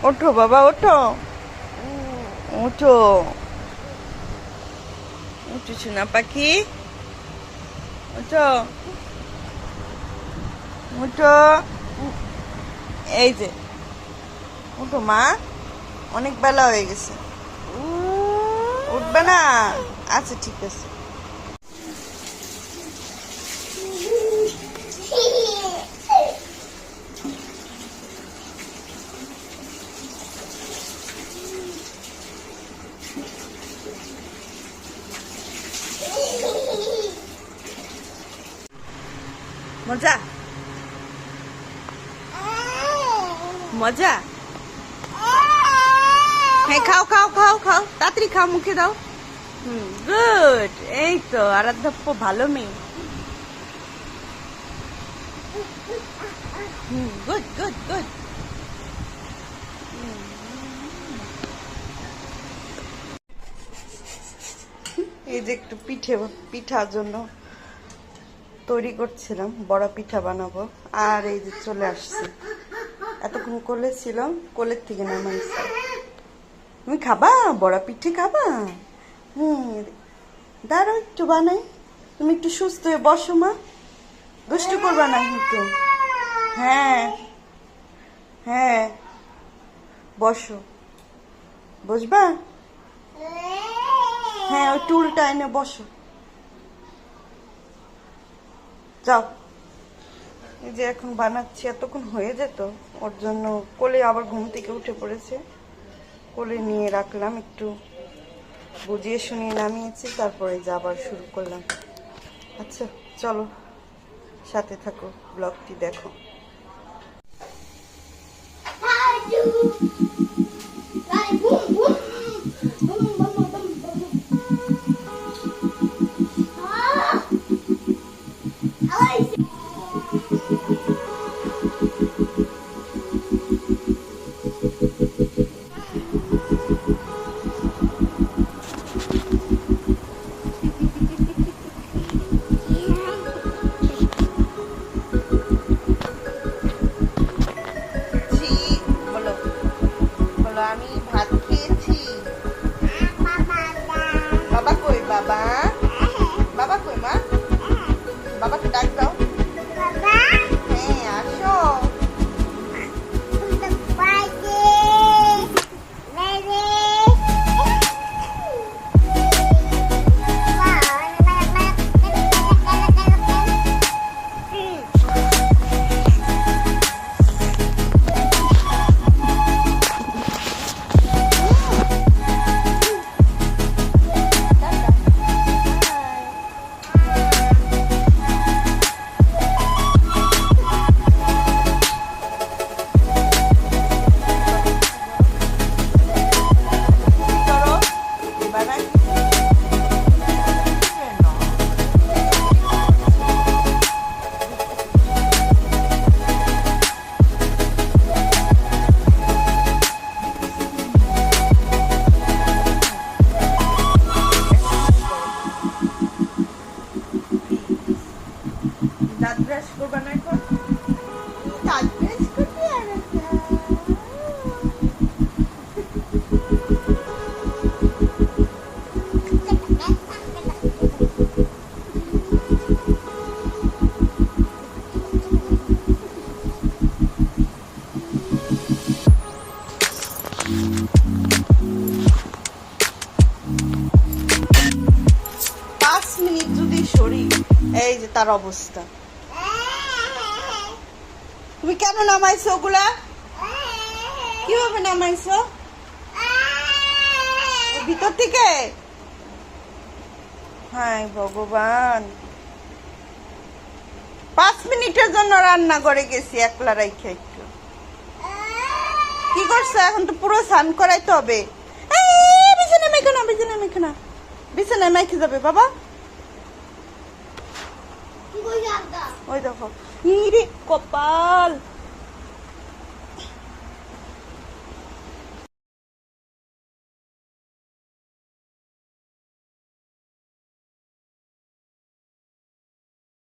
ওঠো বাবা, ওঠো ওঠো উঠো সোনা পাখি, ওঠো ওঠো। এই যে উঠো মা, অনেক বেলা হয়ে গেছে, উঠবে না? আচ্ছা ঠিক আছে। মজা মজা। হ্যাঁ খাও খাও খাও খাও, তাড়াতাড়ি খাও, মুখে দাও। গুড, এই তো আরাধ্যাপ্য ভালো মেয়ে। Good good good. এই যে একটু পিঠার জন্য তৈরি করছিলাম, বড়া পিঠা বানাবো। আর এই যে চলে আসছে, এতক্ষণ কোলে ছিল, কোলের থেকে নামাইছে। তুমি খাবা বড়া পিঠে, খাবা? দাঁড়াও একটু বানাই, তুমি একটু সুস্থ হয়ে বসো মা, দুষ্টু করবা না কিন্তু। হ্যাঁ হ্যাঁ বসো, বসবা? হ্যাঁ ওই টুলটা এনে বসো, যাও। এই যে এখন বানাচ্ছি, এতক্ষণ হয়ে যেত, ওর জন্য কোলে আবার ঘুম থেকে উঠে পড়েছে, কোলে নিয়ে রাখলাম, একটু বুঝিয়ে শুনিয়ে নামিয়েছি, তারপরে যে আবার শুরু করলাম। আচ্ছা চলো, সাথে থাকো, ব্লগটি দেখো। আমি ভাত খেয়েছি। বাবা কই? বাবা, বাবা কই মা? বাবাকে ডাক দাও। হ্যাঁ আসো। দাঁত ব্রাশ করবা না এখন? দাঁত ব্রাশ করবি? আর 5 মিনিট যদি সরি, এই যে তার অবস্থা। তুমি কেন নামাইছো ওগুলা? কিভাবে নামাইছো? ভিতর থেকে? হায় ভগবান, 5 মিনিটের জন্য রান্না করে গেছি একলা রাইখে। একটু কি করছো এখন? তো পুরো স্নান করাইতে হবে। বিছানায় মেখো না, বিছানায় মেখো না, বিছানায় মেখে যাবে বাবা। ওই দেখো, কপাল।